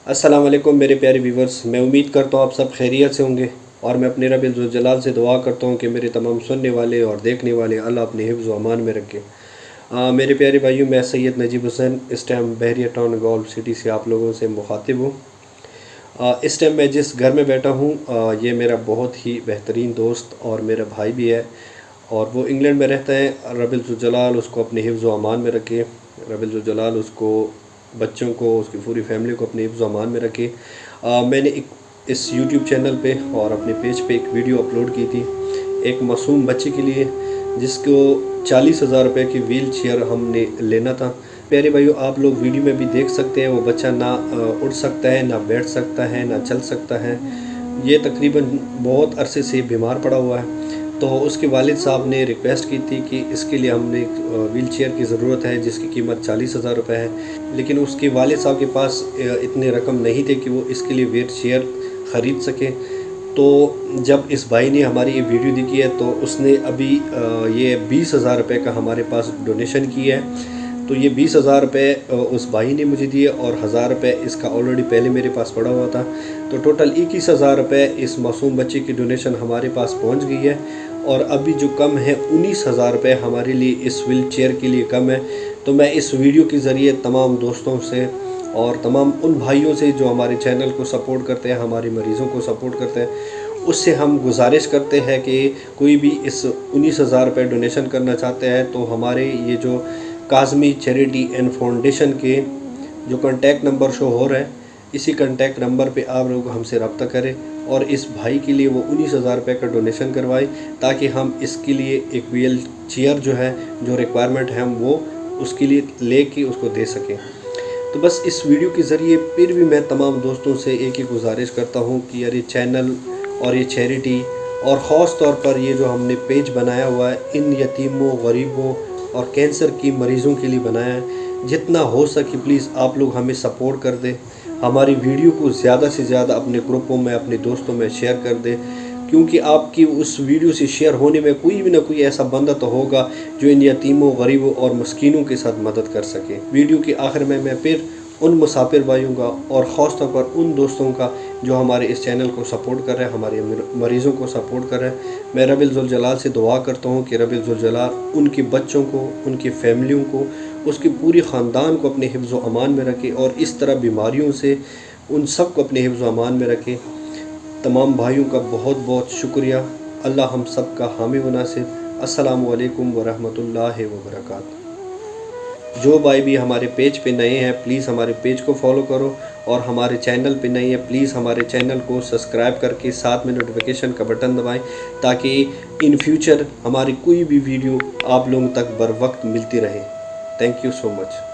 अस्सलाम वालेकुम मेरे प्यारे व्यूवर्स, मैं उम्मीद करता हूँ आप सब खैरियत से होंगे और मैं अपने रब ज़ुल जलाल से दुआ करता हूँ कि मेरे तमाम सुनने वाले और देखने वाले अल्लाह अपने हिफ्ज़ व अमान में रखे। मेरे प्यारे भाइयों, मैं सैयद नजीब हुसैन इस टाइम बहरिया टाउन गोल्फ सिटी से आप लोगों से मुखातिब हूँ। इस टाइम मैं जिस घर में बैठा हूँ ये मेरा बहुत ही बेहतरीन दोस्त और मेरा भाई भी है और वो इंग्लैंड में रहता है। रब ज़ुल जलाल उसको अपने हिफ्ज़ व अमान में रखे। रब ज़ुल जलाल उसको, बच्चों को, उसकी पूरी फैमिली को अपने हिफ्ज़ व अमान में रखे। मैंने इस YouTube चैनल पे और अपने पेज पे एक वीडियो अपलोड की थी एक मासूम बच्चे के लिए जिसको 40,000 रुपये की व्हील चेयर हमने लेना था। प्यारे भाइयों, आप लोग वीडियो में भी देख सकते हैं वो बच्चा ना उठ सकता है, ना बैठ सकता है, ना चल सकता है। ये तकरीबन बहुत अरसे से बीमार पड़ा हुआ है। तो उसके वालिद साहब ने रिक्वेस्ट की थी कि इसके लिए हमने एक व्हील चेयर की ज़रूरत है जिसकी कीमत 40,000 रुपये है, लेकिन उसके वालिद साहब के पास इतने रकम नहीं थे कि वो इसके लिए व्हील चेयर ख़रीद सके। तो जब इस भाई ने हमारी ये वीडियो देखी है तो उसने अभी ये 20,000 रुपये का हमारे पास डोनेशन किया है। तो ये 20,000 रुपये उस भाई ने मुझे दिए और 1,000 रुपये इसका ऑलरेडी पहले मेरे पास पड़ा हुआ था। तो टोटल 21,000 रुपये इस मासूम बच्चे की डोनेशन हमारे पास पहुंच गई है और अभी जो कम है 19,000 रुपये हमारे लिए इस व्हील चेयर के लिए कम है। तो मैं इस वीडियो के ज़रिए तमाम दोस्तों से और तमाम उन भाइयों से जो हमारे चैनल को सपोर्ट करते हैं, हमारे मरीज़ों को सपोर्ट करते हैं, उससे हम गुजारिश करते हैं कि कोई भी इस 19,000 रुपये डोनेशन करना चाहते हैं तो हमारे ये जो काज़मी चैरिटी एंड फाउंडेशन के जो कॉन्टैक्ट नंबर शो हो रहा है, इसी कॉन्टैक्ट नंबर पे आप लोग हमसे रब्ता करें और इस भाई के लिए वो 19,000 रुपये का डोनेशन करवाएं ताकि हम इसके लिए एक व्हील चेयर जो है, जो रिक्वायरमेंट है, हम वो उसके लिए लेके उसको दे सकें। तो बस इस वीडियो के ज़रिए फिर भी मैं तमाम दोस्तों से एक ही गुजारिश करता हूँ कि यार ये चैनल और ये चैरिटी और ख़ास तौर पर ये जो हमने पेज बनाया हुआ है इन यतीमों, गरीबों और कैंसर की मरीज़ों के लिए बनाया है, जितना हो सके प्लीज़ आप लोग हमें सपोर्ट कर दें। हमारी वीडियो को ज़्यादा से ज़्यादा अपने ग्रुपों में, अपने दोस्तों में शेयर कर दें, क्योंकि आपकी उस वीडियो से शेयर होने में कोई भी ना कोई ऐसा बंदा तो होगा जो इन यतीमों, गरीबों और मस्कीनों के साथ मदद कर सके। वीडियो के आखिर में मैं फिर उन मुसाफिर भाइयों का और ख़ास तौर पर उन दोस्तों का जो हमारे इस चैनल को सपोर्ट कर रहे हैं, हमारे मरीज़ों को सपोर्ट कर रहे हैं, मैं रब ज़ुल जलाल से दुआ करता हूँ कि रब ज़ुल जलाल उनके बच्चों को, उनकी फैमिलियों को, उसके पूरी ख़ानदान को अपने हिफ्ज़ व अमान में रखे और इस तरह बीमारियों से उन सब को अपने हिफ्ज़ व अमान में रखे। तमाम भाइयों का बहुत बहुत शुक्रिया। अल्लाह हम सब का हामी व नासिर। अस्सलामु अलैकुम व रहमतुल्लाहि व बरकातहू। जो भाई भी हमारे पेज पे नए हैं प्लीज़ हमारे पेज को फॉलो करो और हमारे चैनल पे नए हैं प्लीज़ हमारे चैनल को सब्सक्राइब करके साथ में नोटिफिकेशन का बटन दबाएं ताकि इन फ्यूचर हमारी कोई भी वीडियो आप लोगों तक बर वक्त मिलती रहे। Thank you so much.